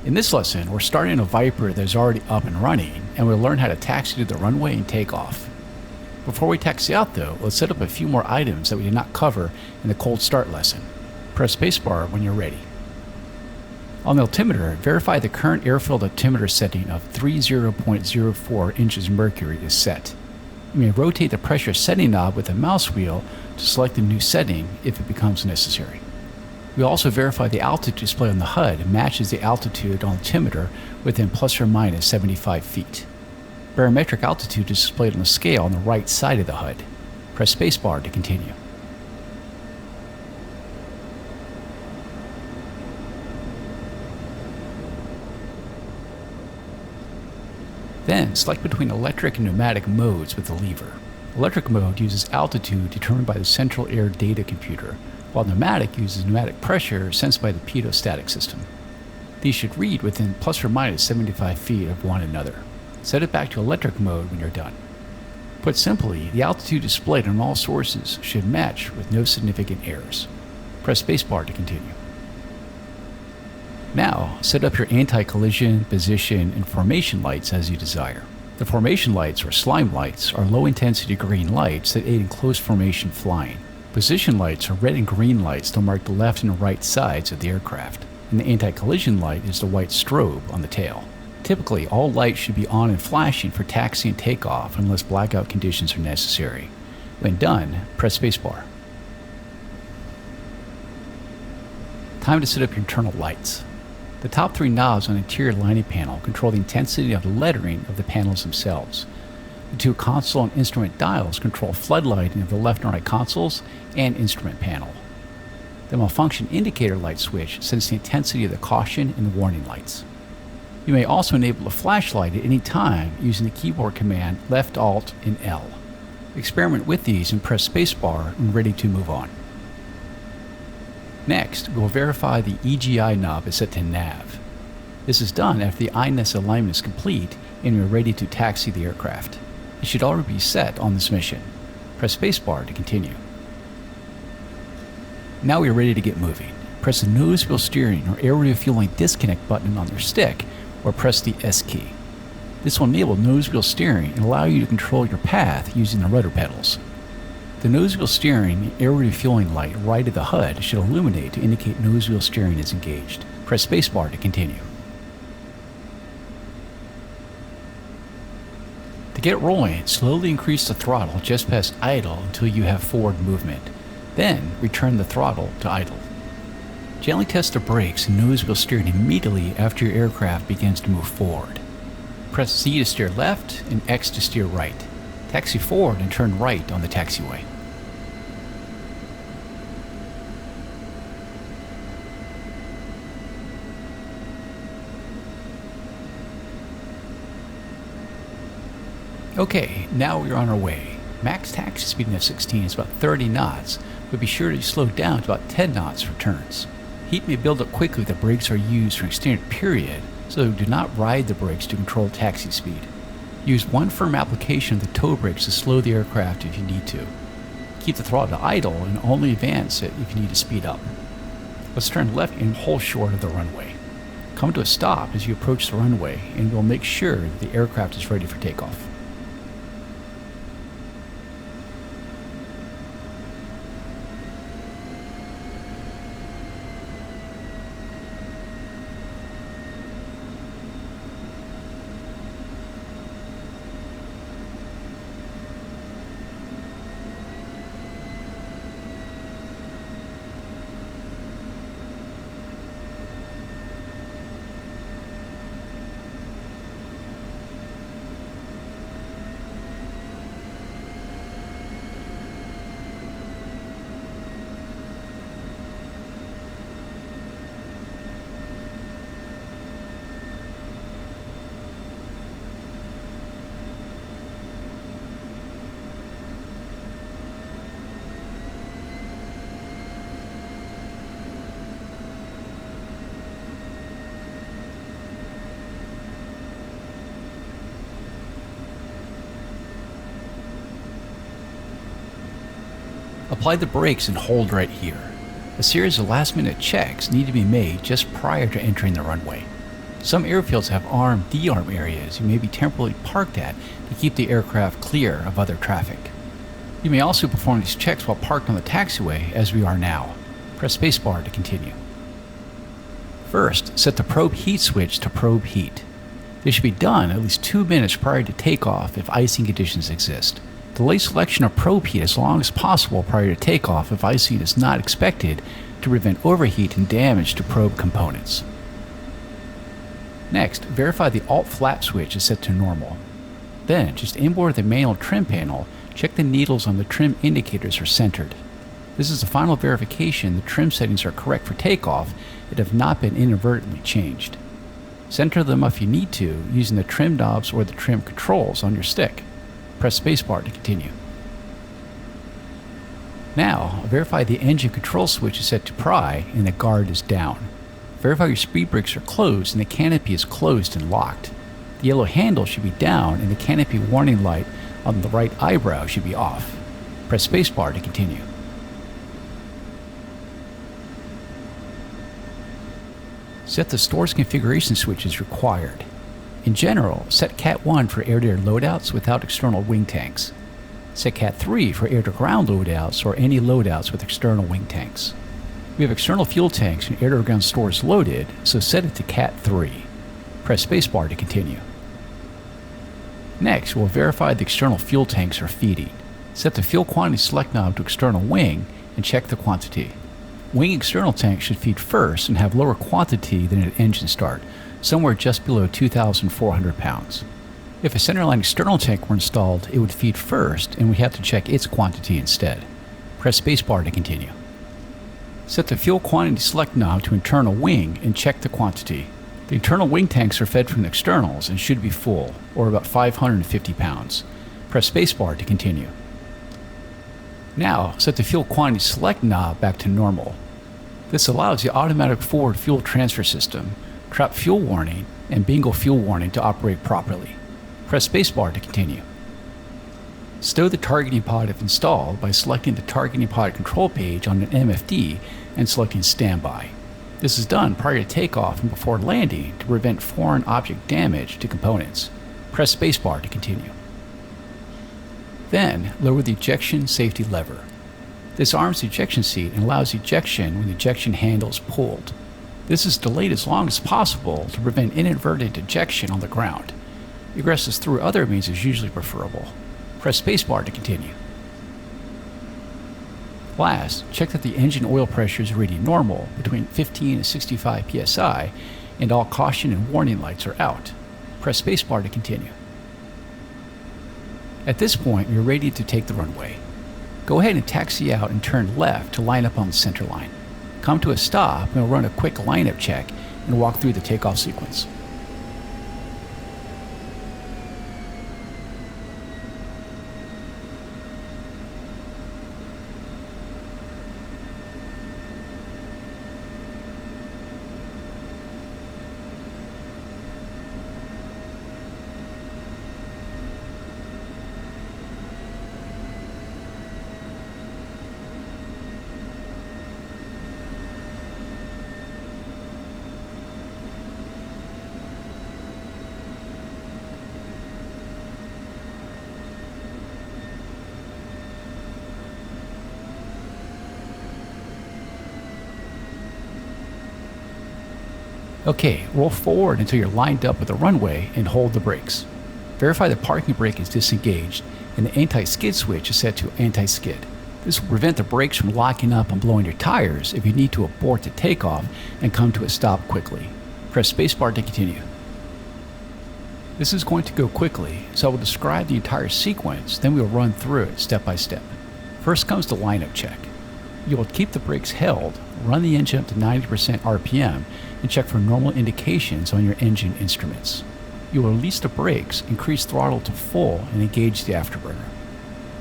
In this lesson, we're starting a Viper that is already up and running, and we'll learn how to taxi to the runway and take off. Before we taxi out though, let's set up a few more items that we did not cover in the cold start lesson. Press spacebar when you're ready. On the altimeter, verify the current airfield altimeter setting of 30.04 inches mercury is set. You may rotate the pressure setting knob with the mouse wheel to select a new setting if it becomes necessary. We also verify the altitude display on the HUD matches the altitude on altimeter within plus or minus 75 feet. Barometric altitude is displayed on the scale on the right side of the HUD. Press spacebar to continue. Then, select between electric and pneumatic modes with the lever. Electric mode uses altitude determined by the central air data computer, while pneumatic uses pneumatic pressure sensed by the pedostatic system. These should read within plus or minus 75 feet of one another. Set it back to electric mode when you're done. Put simply, the altitude displayed on all sources should match with no significant errors. Press spacebar to continue. Now, set up your anti-collision, position, and formation lights as you desire. The formation lights, or slime lights, are low-intensity green lights that aid in close formation flying. Position lights are red and green lights that mark the left and right sides of the aircraft, and the anti-collision light is the white strobe on the tail. Typically, all lights should be on and flashing for taxi and takeoff unless blackout conditions are necessary. When done, press spacebar. Time to set up your internal lights. The top three knobs on the interior lighting panel control the intensity of the lettering of the panels themselves. The two console and instrument dials control floodlighting of the left and right consoles and instrument panel. The malfunction indicator light switch sets the intensity of the caution and warning lights. You may also enable a flashlight at any time using the keyboard command Left Alt and L. Experiment with these and press spacebar when ready to move on. Next, we will verify the EGI knob is set to nav. This is done after the INES alignment is complete and we are ready to taxi the aircraft. It should already be set on this mission. Press spacebar to continue. Now we are ready to get moving. Press the nose wheel steering or air refueling disconnect button on your stick or press the S key. This will enable nose wheel steering and allow you to control your path using the rudder pedals. The nose wheel steering and air refueling light right at the HUD should illuminate to indicate nose wheel steering is engaged. Press spacebar to continue. To get rolling, slowly increase the throttle just past idle until you have forward movement. Then return the throttle to idle. Gently test the brakes and nose wheel steering immediately after your aircraft begins to move forward. Press Z to steer left and X to steer right. Taxi forward and turn right on the taxiway. Okay, now we're on our way. Max taxi speed in F-16 is about 30 knots, but be sure to slow down to about 10 knots for turns. Heat may build up quickly if the brakes are used for an extended period, so do not ride the brakes to control taxi speed. Use one firm application of the toe brakes to slow the aircraft if you need to. Keep the throttle to idle and only advance it if you need to speed up. Let's turn left and hold short of the runway. Come to a stop as you approach the runway and we'll make sure that the aircraft is ready for takeoff. Apply the brakes and hold right here. A series of last-minute checks need to be made just prior to entering the runway. Some airfields have arm, de-arm areas you may be temporarily parked at to keep the aircraft clear of other traffic. You may also perform these checks while parked on the taxiway as we are now. Press spacebar to continue. First, set the probe heat switch to probe heat. This should be done at least 2 minutes prior to takeoff if icing conditions exist. Delay selection of probe heat as long as possible prior to takeoff if icing is not expected to prevent overheat and damage to probe components. Next, verify the alt flap switch is set to normal. Then, just inboard the manual trim panel, check the needles on the trim indicators are centered. This is the final verification the trim settings are correct for takeoff and have not been inadvertently changed. Center them if you need to using the trim knobs or the trim controls on your stick. Press spacebar to continue. Now, verify the engine control switch is set to pry and the guard is down. Verify your speed brakes are closed and the canopy is closed and locked. The yellow handle should be down and the canopy warning light on the right eyebrow should be off. Press spacebar to continue. Set the stores configuration switch as required. In general, set Cat 1 for air-to-air loadouts without external wing tanks. Set Cat 3 for air-to-ground loadouts or any loadouts with external wing tanks. We have external fuel tanks and air-to-ground stores loaded, so set it to Cat 3. Press spacebar to continue. Next, we'll verify the external fuel tanks are feeding. Set the fuel quantity select knob to external wing and check the quantity. Wing external tanks should feed first and have lower quantity than at engine start, somewhere just below 2,400 pounds. If a centerline external tank were installed, it would feed first and we have to check its quantity instead. Press spacebar to continue. Set the fuel quantity select knob to internal wing and check the quantity. The internal wing tanks are fed from the externals and should be full, or about 550 pounds. Press spacebar to continue. Now, set the fuel quantity select knob back to normal. This allows the automatic forward fuel transfer system, trap fuel warning, and bingo fuel warning to operate properly. Press spacebar to continue. Stow the targeting pod if installed by selecting the targeting pod control page on an MFD and selecting standby. This is done prior to takeoff and before landing to prevent foreign object damage to components. Press spacebar to continue. Then, lower the ejection safety lever. This arms the ejection seat and allows ejection when the ejection handle is pulled. This is delayed as long as possible to prevent inadvertent ejection on the ground. Egresses through other means is usually preferable. Press spacebar to continue. Last, check that the engine oil pressure is reading normal between 15 and 65 psi and all caution and warning lights are out. Press spacebar to continue. At this point, we are ready to take the runway. Go ahead and taxi out and turn left to line up on the center line. Come to a stop and we'll run a quick lineup check and walk through the takeoff sequence. Okay, roll forward until you're lined up with the runway and hold the brakes. Verify the parking brake is disengaged and the anti-skid switch is set to anti-skid. This will prevent the brakes from locking up and blowing your tires if you need to abort the takeoff and come to a stop quickly. Press spacebar to continue. This is going to go quickly, so I will describe the entire sequence, then we will run through it step by step. First comes the lineup check. You will keep the brakes held, run the engine up to 90% RPM, and check for normal indications on your engine instruments. You will release the brakes, increase throttle to full, and engage the afterburner.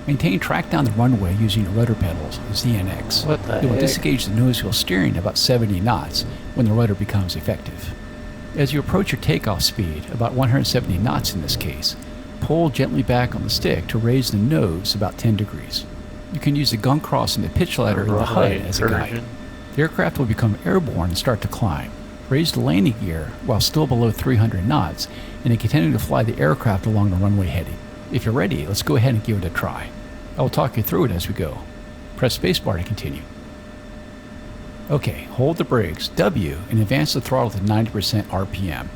Maintain track down the runway using your rudder pedals, ZNX. You will disengage the nose wheel steering about 70 knots when the rudder becomes effective. As you approach your takeoff speed, about 170 knots in this case, pull gently back on the stick to raise the nose about 10 degrees. You can use the gun cross and the pitch ladder in the HUD as a guide. The aircraft will become airborne and start to climb. Raise the landing gear while still below 300 knots and then continue to fly the aircraft along the runway heading. If you're ready, let's go ahead and give it a try. I will talk you through it as we go. Press spacebar to continue. Okay, hold the brakes, W, and advance the throttle to 90% RPM.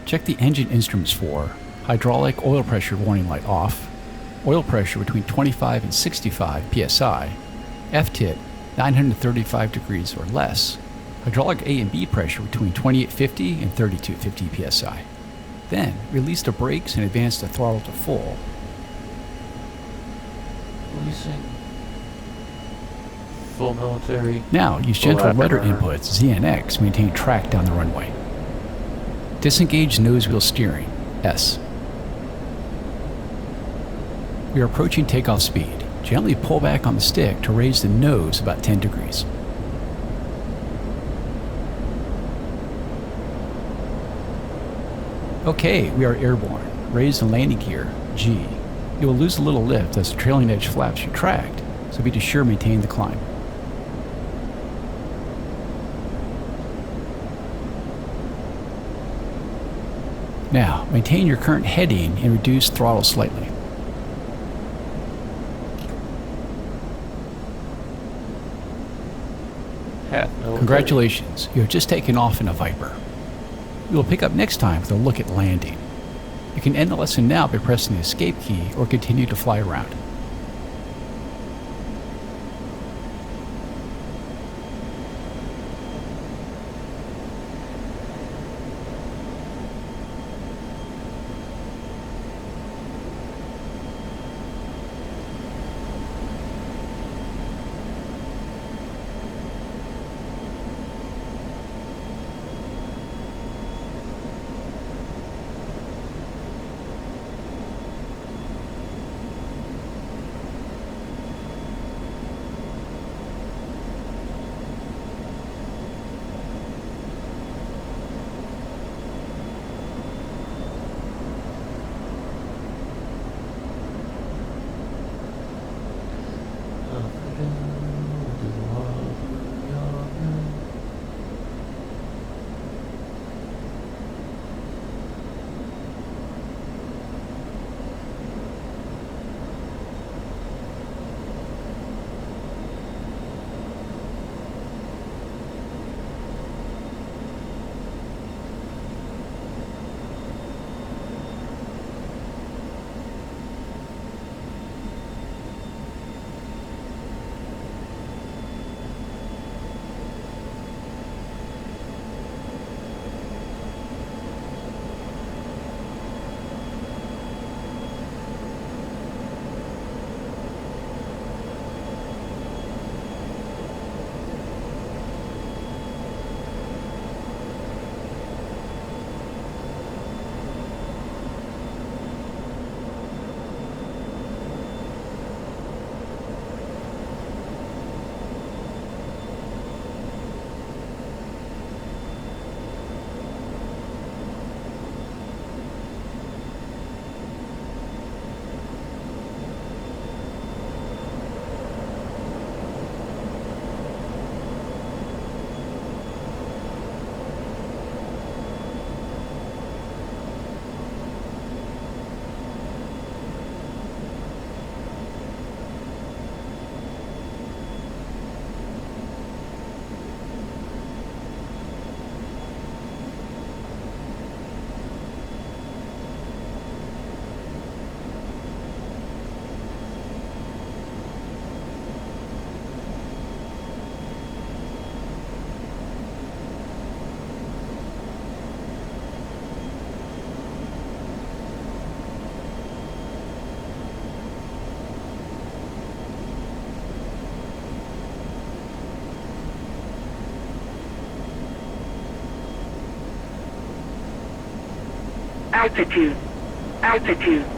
Check the engine instruments for hydraulic oil pressure warning light off, oil pressure between 25 and 65 psi, F-tit 935 degrees or less, hydraulic A and B pressure between 2850 and 3250 psi. Then, release the brakes and advance the throttle to full. Releasing. Full military. Now, use gentle rudder inputs, Z and X, to maintain track down the runway. Disengage nose wheel steering, S. We are approaching takeoff speed. Gently pull back on the stick to raise the nose about 10 degrees. Okay, we are airborne. Raise the landing gear, G. You will lose a little lift as the trailing edge flaps retract, so be sure to maintain the climb. Now, maintain your current heading and reduce throttle slightly. Congratulations, you have just taken off in a Viper. We will pick up next time with a look at landing. You can end the lesson now by pressing the escape key or continue to fly around. Altitude. Altitude.